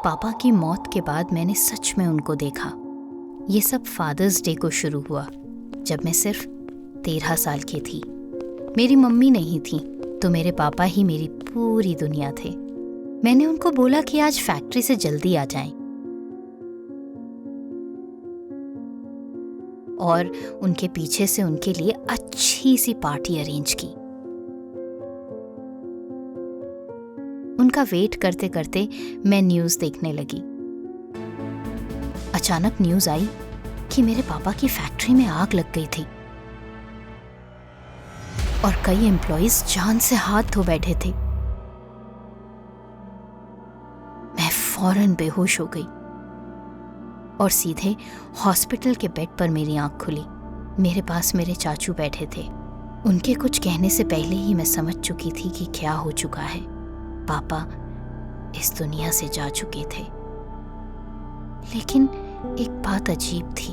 पापा की मौत के बाद मैंने सच में उनको देखा। ये सब फादर्स डे को शुरू हुआ जब मैं सिर्फ 13 साल की थी। मेरी मम्मी नहीं थी तो मेरे पापा ही मेरी पूरी दुनिया थे। मैंने उनको बोला कि आज फैक्ट्री से जल्दी आ जाएं और उनके पीछे से उनके लिए अच्छी सी पार्टी अरेंज की। उनका वेट करते करते मैं न्यूज़ देखने लगी। अचानक न्यूज़ आई कि मेरे पापा की फैक्ट्री में आग लग गई थी और कई एम्प्लॉइज जान से हाथ धो बैठे थे। मैं फौरन बेहोश हो गई और सीधे हॉस्पिटल के बेड पर मेरी आंख खुली। मेरे पास मेरे चाचू बैठे थे। उनके कुछ कहने से पहले ही मैं समझ चुकी थी कि क्या हो चुका है। पापा इस दुनिया से जा चुके थे। लेकिन एक बात अजीब थी,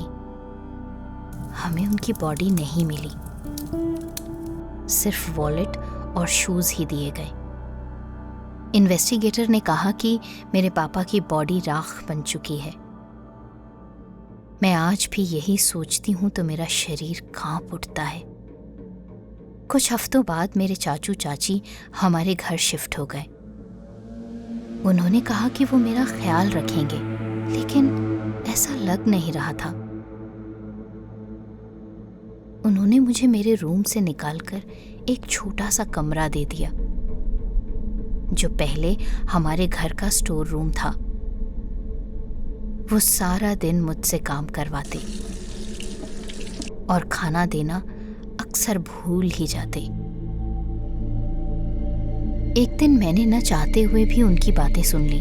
हमें उनकी बॉडी नहीं मिली, सिर्फ वॉलेट और शूज ही दिए गए। इन्वेस्टिगेटर ने कहा कि मेरे पापा की बॉडी राख बन चुकी है। मैं आज भी यही सोचती हूँ तो मेरा शरीर कांप उठता है। कुछ हफ्तों बाद मेरे चाचू चाची हमारे घर शिफ्ट हो गए। उन्होंने कहा कि वो मेरा ख्याल रखेंगे, लेकिन ऐसा लग नहीं रहा था। उन्होंने मुझे मेरे रूम से निकालकर एक छोटा सा कमरा दे दिया, जो पहले हमारे घर का स्टोर रूम था। वो सारा दिन मुझसे काम करवाते और खाना देना अक्सर भूल ही जाते। एक दिन मैंने न चाहते हुए भी उनकी बातें सुन ली।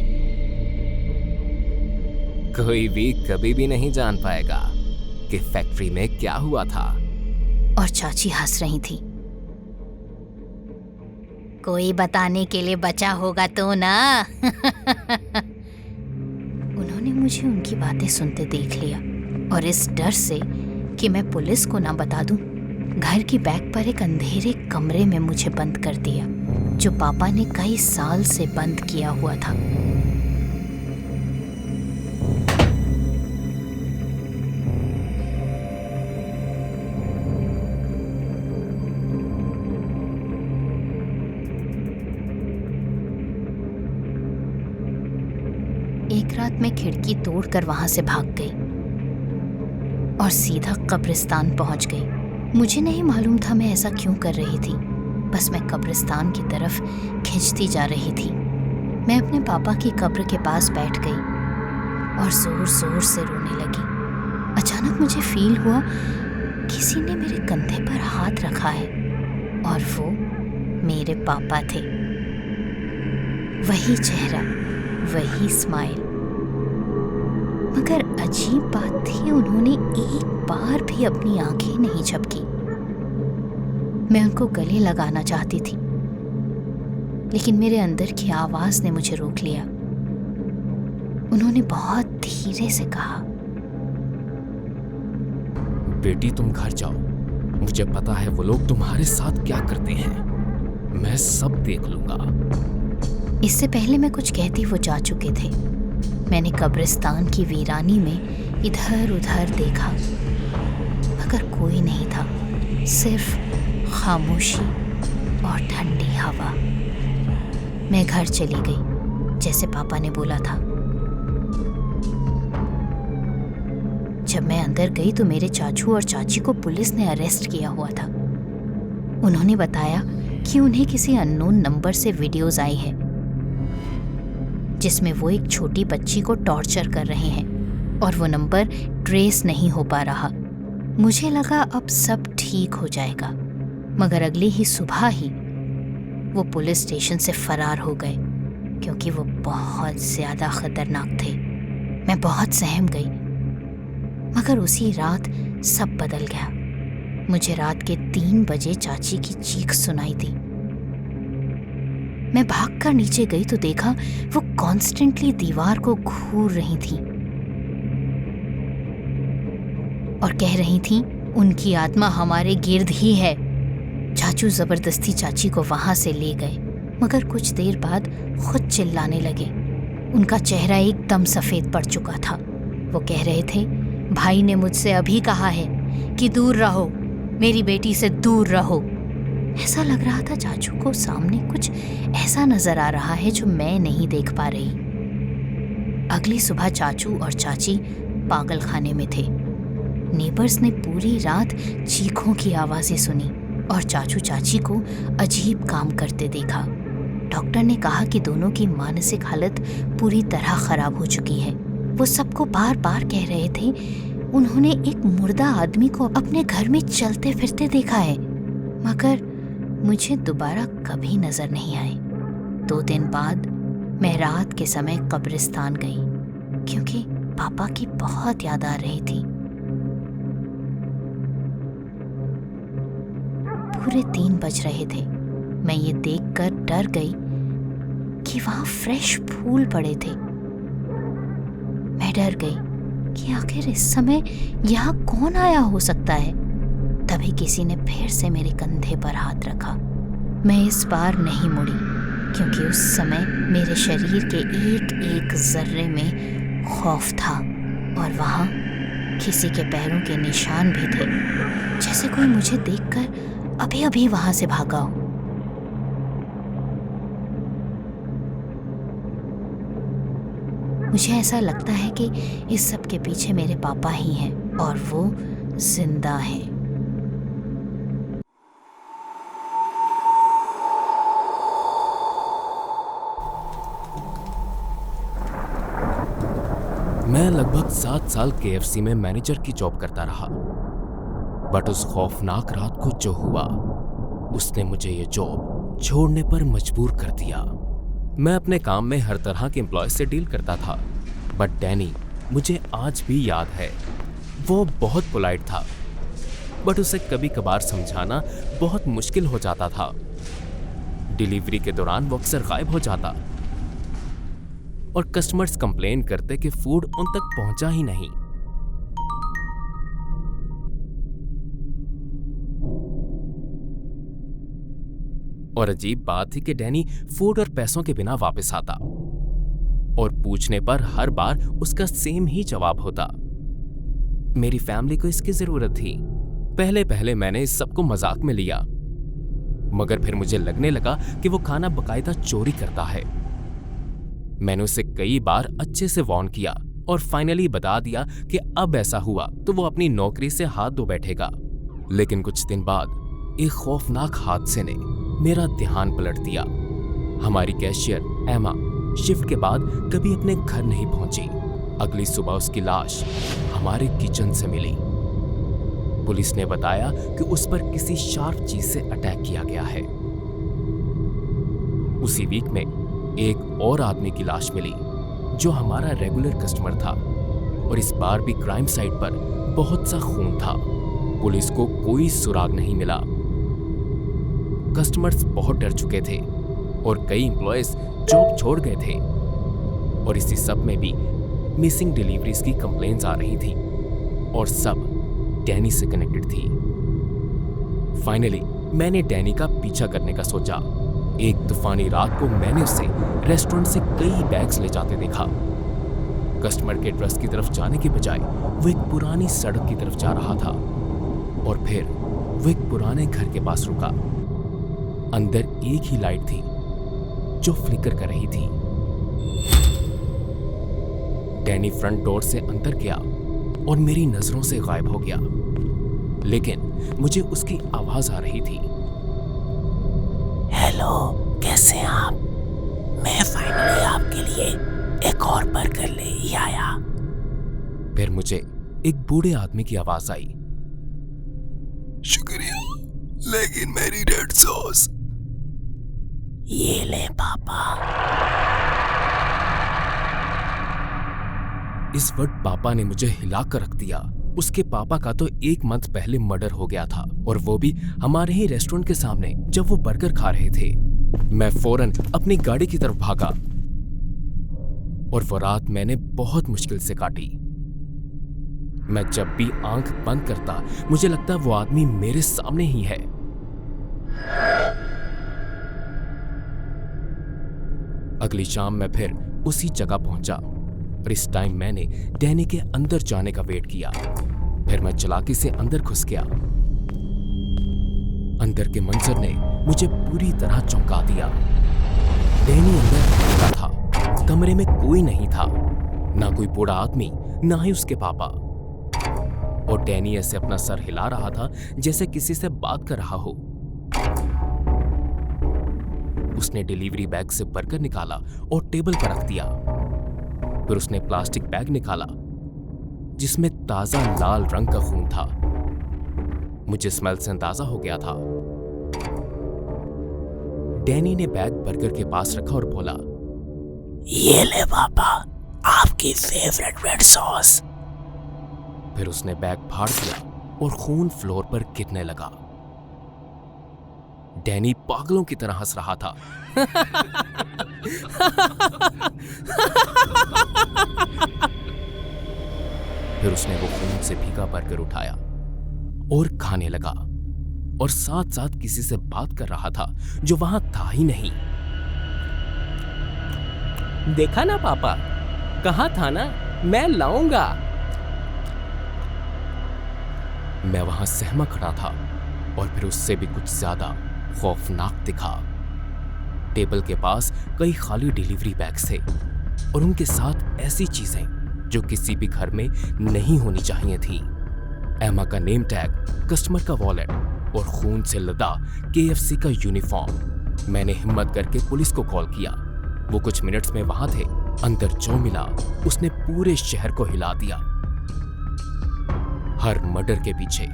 कोई भी कभी भी नहीं जान पाएगा कि फैक्ट्री में क्या हुआ था। और चाची हंस रही थी। कोई बताने के लिए बचा होगा तो ना। उन्होंने मुझे उनकी बातें सुनते देख लिया और इस डर से कि मैं पुलिस को ना बता दूं, घर की बैक पर एक अंधेरे कमरे में मुझे बंद कर दिया, जो पापा ने कई साल से बंद किया हुआ था। एक रात मैं खिड़की तोड़कर वहां से भाग गई और सीधा कब्रिस्तान पहुंच गई। मुझे नहीं मालूम था मैं ऐसा क्यों कर रही थी, बस मैं कब्रिस्तान की तरफ खिंचती जा रही थी। मैं अपने पापा की कब्र के पास बैठ गई और जोर जोर से रोने लगी। अचानक मुझे फील हुआ किसी ने मेरे कंधे पर हाथ रखा है और वो मेरे पापा थे। वही चेहरा, वही स्माइल। मगर अजीब बात थी, उन्होंने एक बार भी अपनी आंखें नहीं झपकी। मैं उनको गले लगाना चाहती थी, लेकिन मेरे अंदर की आवाज ने मुझे रोक लिया। उन्होंने बहुत धीरे से कहा, बेटी तुम घर जाओ, मुझे पता है वो लोग तुम्हारे साथ क्या करते हैं, मैं सब देख लूंगा। इससे पहले मैं कुछ कहती वो जा चुके थे। मैंने कब्रिस्तान की वीरानी में इधर उधर देखा, मगर कोई नहीं था, सिर्फ खामोशी और ठंडी हवा। मैं घर चली गई जैसे पापा ने बोला था। जब मैं अंदर गई तो मेरे चाचू और चाची को पुलिस ने अरेस्ट किया हुआ था। उन्होंने बताया कि उन्हें किसी अननोन नंबर से वीडियोस आई हैं जिसमें वो एक छोटी बच्ची को टॉर्चर कर रहे हैं और वो नंबर ट्रेस नहीं हो पा रहा। मुझे लगा अब सब ठीक हो जाएगा, मगर अगली ही सुबह ही वो पुलिस स्टेशन से फरार हो गए, क्योंकि वो बहुत ज्यादा खतरनाक थे। मैं बहुत सहम गई, मगर उसी रात सब बदल गया। मुझे रात के 3 बजे चाची की चीख सुनाई दी। मैं भागकर नीचे गई तो देखा वो कॉन्स्टेंटली दीवार को घूर रही थी और कह रही थी, उनकी आत्मा हमारे गिर्द ही है। चाचू जबरदस्ती चाची को वहां से ले गए, मगर कुछ देर बाद खुद चिल्लाने लगे। उनका चेहरा एकदम सफेद पड़ चुका था। वो कह रहे थे, भाई ने मुझसे अभी कहा है कि दूर रहो, मेरी बेटी से दूर रहो। ऐसा लग रहा था चाचू को सामने कुछ ऐसा नजर आ रहा है जो मैं नहीं देख पा रही। अगली सुबह चाचू और चाची पागल खाने में थे। नेबर्स ने पूरी रात चीखों की आवाजें सुनी और चाचू चाची को अजीब काम करते देखा। डॉक्टर ने कहा कि दोनों की मानसिक हालत पूरी तरह खराब हो चुकी है। वो सबको बार बार कह रहे थे उन्होंने एक मुर्दा आदमी को अपने घर में चलते फिरते देखा है, मगर मुझे दोबारा कभी नजर नहीं आए। 2 दिन बाद मैं रात के समय कब्रिस्तान गई क्योंकि पापा की बहुत याद आ रही थी। पूरे 3 बज रहे थे। मैं ये देखकर डर गई कि वहां फ्रेश फूल पड़े थे। मैं डर गई कि आखिर इस समय यहाँ कौन आया हो सकता है। तभी किसी ने फिर से मेरे कंधे पर हाथ रखा। मैं इस बार नहीं मुड़ी क्योंकि उस समय मेरे शरीर के एक एक जर्रे में खौफ था और वहाँ किसी के पैरों के निशान भी थे, जैसे कोई मुझे देखकर अभी अभी वहां से भागा हो। मुझे ऐसा लगता है कि इस सब के पीछे मेरे पापा ही हैं और वो जिंदा हैं। मैं लगभग 7 साल KFC में मैनेजर की जॉब करता रहा, बट उस खौफनाक रात को जो हुआ उसने मुझे ये जॉब छोड़ने पर मजबूर कर दिया। मैं अपने काम में हर तरह के एम्प्लॉय से डील करता था, बट डैनी मुझे आज भी याद है। वो बहुत पोलाइट था, बट उसे कभी कभार समझाना बहुत मुश्किल हो जाता था। डिलीवरी के दौरान वो अक्सर गायब हो जाता और कस्टमर्स कंप्लेन करते कि फूड उन तक पहुंचा ही नहीं। और अजीब बात थी कि डैनी फूड और पैसों के बिना वापस आता और पूछने पर हर बार उसका सेम ही जवाब होता, मेरी फैमिली को इसकी जरूरत थी। पहले पहले मैंने इस सबको मजाक में लिया, मगर फिर मुझे लगने लगा कि वो खाना बकायदा चोरी करता है। मैंने उसे कई बार अच्छे से वार्न किया और फाइनली बता दिया कि अब ऐसा हुआ तो वो अपनी नौकरी से हाथ धो बैठेगा। लेकिन कुछ दिन बाद एक खौफनाक हादसे ने मेरा ध्यान पलट दिया। हमारी कैशियर एमा शिफ्ट के बाद कभी अपने घर नहीं पहुंची। अगली सुबह उसकी लाश हमारे किचन से मिली। पुलिस ने बताया कि उस पर किसी शार्प चीज से अटैक किया गया है। उसी वीक में एक और आदमी की लाश मिली जो हमारा रेगुलर कस्टमर था और इस बार भी क्राइम साइट पर बहुत सा खून था। पुलिस को कोई सुराग नहीं मिला। कस्टमर्स बहुत डर चुके थे और कई एम्प्लॉयज जॉब छोड़ गए थे और इसी सब में भी मिसिंग डिलीवरीज की कंप्लेंट्स आ रही थी और सब डैनी से कनेक्टेड थी। फाइनली मैंने डैनी का पीछा करने का सोचा। एक तूफानी रात को मैंने उसे रेस्टोरेंट से कई बैग्स ले जाते देखा। कस्टमर के ट्रस्ट की तरफ जाने के बजाय वो एक पुरानी सड़क की तरफ जा रहा था और फिर वो एक पुराने घर के पास रुका। अंदर एक ही लाइट थी जो फ्लिकर कर रही थी। डैनी फ्रंट डोर से अंदर गया और मेरी नजरों से गायब हो गया, लेकिन मुझे उसकी आवाज आ रही थी। हेलो, कैसे हैं आप? मैं फाइनली आपके लिए एक और बर्गर ले ही आया। फिर मुझे एक बूढ़े आदमी की आवाज आई, शुक्रिया, लेकिन मेरी रेड सॉस। ये ले पापा। इस वक्त पापा ने मुझे हिलाकर रख दिया। उसके पापा का तो 1 मंथ पहले मर्डर हो गया था और वो भी हमारे ही रेस्टोरेंट के सामने जब वो बर्गर खा रहे थे। मैं फौरन अपनी गाड़ी की तरफ भागा और वो रात मैंने बहुत मुश्किल से काटी। मैं जब भी आंख बंद करता मुझे लगता वो आदमी मेरे सामने ही है। अगली शाम मैं फिर उसी जगह पहुंचा और इस टाइम मैंने डैनी के अंदर जाने का वेट किया। फिर मैं चालाकी से अंदर घुस गया। अंदर के मंजर ने मुझे पूरी तरह चौंका दिया। डैनी अंदर अकेला था। कमरे में कोई नहीं था, ना कोई बूढ़ा आदमी, ना ही उसके पापा। और डैनी ऐसे अपना सर हिला रहा था जैसे किसी से बात कर रहा हो। उसने डिलीवरी बैग से बर्गर निकाला और टेबल पर रख दिया। फिर उसने प्लास्टिक बैग निकाला जिसमें ताजा लाल रंग का खून था। मुझे स्मेल से अंदाजा हो गया था। डैनी ने बैग बर्गर के पास रखा और बोला, ये ले पापा, आपकी फेवरेट रेड सॉस। फिर उसने बैग फाड़ दिया और खून फ्लोर पर गिरने लगा। डैनी पागलों की तरह हंस रहा था। फिर उसने वो खून से भीगा बर्गर उठाया और खाने लगा और साथ साथ किसी से बात कर रहा था जो वहां था ही नहीं। देखा ना पापा, कहा था ना मैं लाऊंगा। मैं वहां सहमा खड़ा था और फिर उससे भी कुछ ज्यादा खौफनाक दिखा। टेबल के पास कई खाली डिलीवरी बैग्स थे और उनके साथ ऐसी चीजें जो किसी भी घर में नहीं होनी चाहिए थी। एमा का नेम टैग, कस्टमर का वॉलेट और खून से लदा KFC का यूनिफॉर्म। मैंने हिम्मत करके पुलिस को कॉल किया। वो कुछ मिनट्स में वहां थे। अंदर जो मिला उसने पूरे शहर को हिला दिया। हर मर्डर के पीछे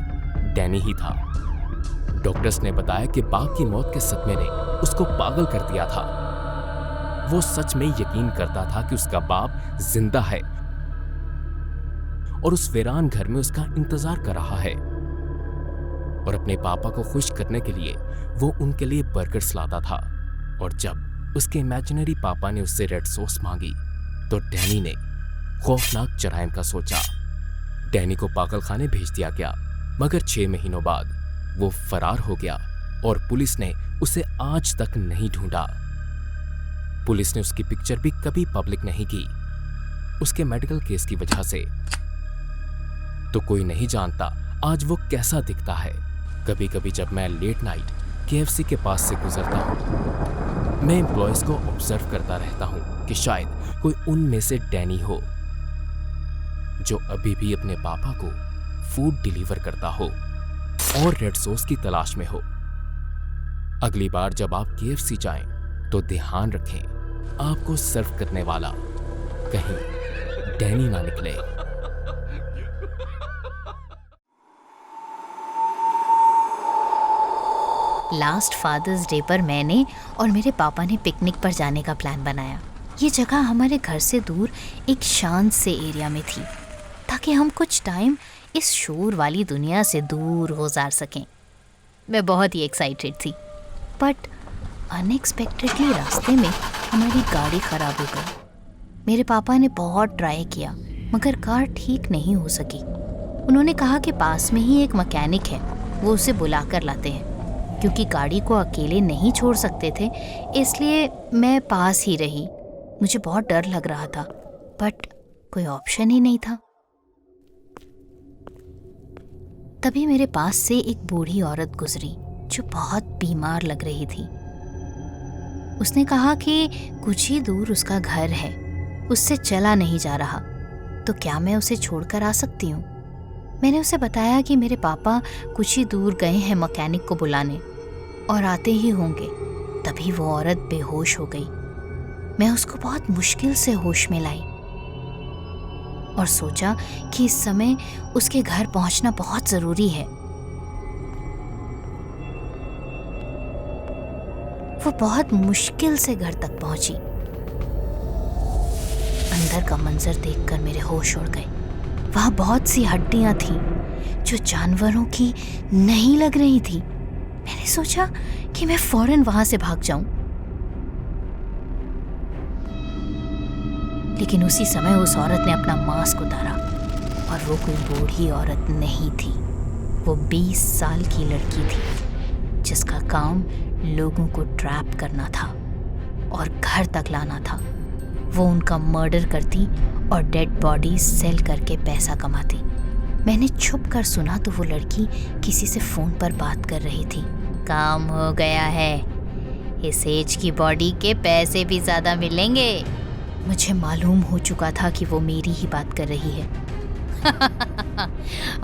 डैनी ही था। डॉक्टर्स ने बताया कि बाप की मौत के सदमे ने उसको पागल कर दिया था। वो सच में यकीन करता था कि उसका बाप जिंदा है और उस वीरान घर में उसका इंतजार कर रहा है। और अपने पापा को खुश करने के लिए वो उनके लिए बर्गर्स लाता था। और जब उसके इमेजिनरी पापा ने उससे रेड सॉस मांगी तो डैनी ने खौफनाक जराइम का सोचा। डैनी को पागलखाने भेज दिया गया, मगर 6 महीनों बाद वो फरार हो गया और पुलिस ने उसे आज तक नहीं ढूंढा। पुलिस ने उसकी पिक्चर भी कभी पब्लिक नहीं की, उसके मेडिकल केस की वजह से। तो कोई नहीं जानता आज वो कैसा दिखता है। कभी कभी जब मैं लेट नाइट KFC के पास से गुजरता हूं, मैं एम्प्लॉयज को ऑब्जर्व करता रहता हूं कि शायद कोई उनमें से डैनी हो जो अभी भी अपने पापा को फूड डिलीवर करता हो और रेड सॉस की तलाश में हो। अगली बार जब आप KFC जाएं तो ध्यान रखें आपको सर्व करने वाला कहीं डैनी ना निकले। लास्ट फादर्स डे पर मैंने और मेरे पापा ने पिकनिक पर जाने का प्लान बनाया। ये जगह हमारे घर से दूर एक शांत से एरिया में थी ताकि हम कुछ टाइम इस शोर वाली दुनिया से दूर गुजार सकें। मैं बहुत ही एक्साइटेड थी, बट अनएक्सपेक्टेडली रास्ते में हमारी गाड़ी ख़राब हो गई। मेरे पापा ने बहुत ट्राई किया मगर कार ठीक नहीं हो सकी। उन्होंने कहा कि पास में ही एक मैकेनिक है, वो उसे बुला कर लाते हैं। क्योंकि गाड़ी को अकेले नहीं छोड़ सकते थे इसलिए मैं पास ही रही। मुझे बहुत डर लग रहा था बट कोई ऑप्शन ही नहीं था। तभी मेरे पास से एक बूढ़ी औरत गुजरी जो बहुत बीमार लग रही थी। उसने कहा कि कुछ ही दूर उसका घर है, उससे चला नहीं जा रहा, तो क्या मैं उसे छोड़कर आ सकती हूँ। मैंने उसे बताया कि मेरे पापा कुछ ही दूर गए हैं मैकेनिक को बुलाने और आते ही होंगे। तभी वो औरत बेहोश हो गई। मैं उसको बहुत मुश्किल से होश में लाई और सोचा कि इस समय उसके घर पहुंचना बहुत जरूरी है। वो बहुत मुश्किल से घर तक पहुंची। अंदर का मंजर देखकर मेरे होश उड़ गए। वहां बहुत सी हड्डियां थीं जो जानवरों की नहीं लग रही थी। मैंने सोचा कि मैं फौरन वहां से भाग जाऊं, लेकिन उसी समय उस औरत ने अपना मास्क उतारा और वो कोई बूढ़ी औरत नहीं थी। वो 20 साल की लड़की थी जिसका काम लोगों को ट्रैप करना था और घर तक लाना था। वो उनका मर्डर करती और डेड बॉडी सेल करके पैसा कमाती। मैंने छुप कर सुना तो वो लड़की किसी से फ़ोन पर बात कर रही थी। काम हो गया है, इस एज की बॉडी के पैसे भी ज़्यादा मिलेंगे। मुझे मालूम हो चुका था कि वो मेरी ही बात कर रही है।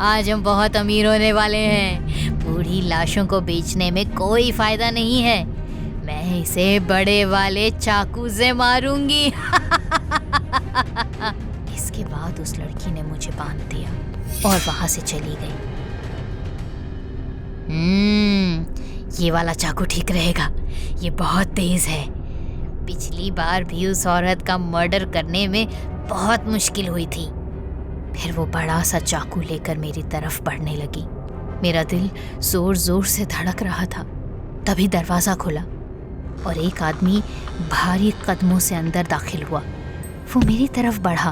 आज हम बहुत अमीर होने वाले हैं। बूढ़ी लाशों को बेचने में कोई फायदा नहीं है। मैं इसे बड़े वाले चाकू से मारूंगी। इसके बाद उस लड़की ने मुझे बांध दिया और वहां से चली गई। ये वाला चाकू ठीक रहेगा, ये बहुत तेज है। पिछली बार भी उस औरत का मर्डर करने में बहुत मुश्किल हुई थी। फिर वो बड़ा सा चाकू लेकर मेरी तरफ बढ़ने लगी। मेरा दिल जोर जोर से धड़क रहा था। तभी दरवाज़ा खुला और एक आदमी भारी कदमों से अंदर दाखिल हुआ। वो मेरी तरफ बढ़ा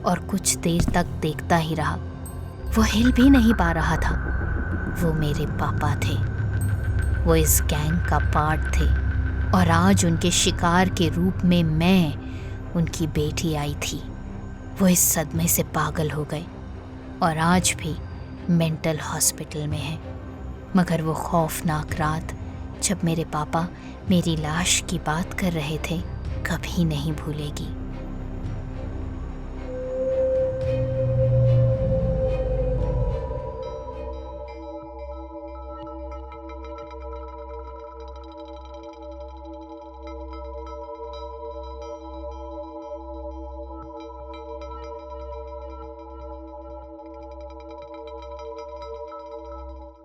और कुछ देर तक देखता ही रहा। वो हिल भी नहीं पा रहा था। वो मेरे पापा थे। वो इस गैंग का पार्ट थे और आज उनके शिकार के रूप में मैं, उनकी बेटी, आई थी। वो इस सदमे से पागल हो गए और आज भी मेंटल हॉस्पिटल में हैं। मगर वो खौफनाक रात जब मेरे पापा मेरी लाश की बात कर रहे थे कभी नहीं भूलेगी।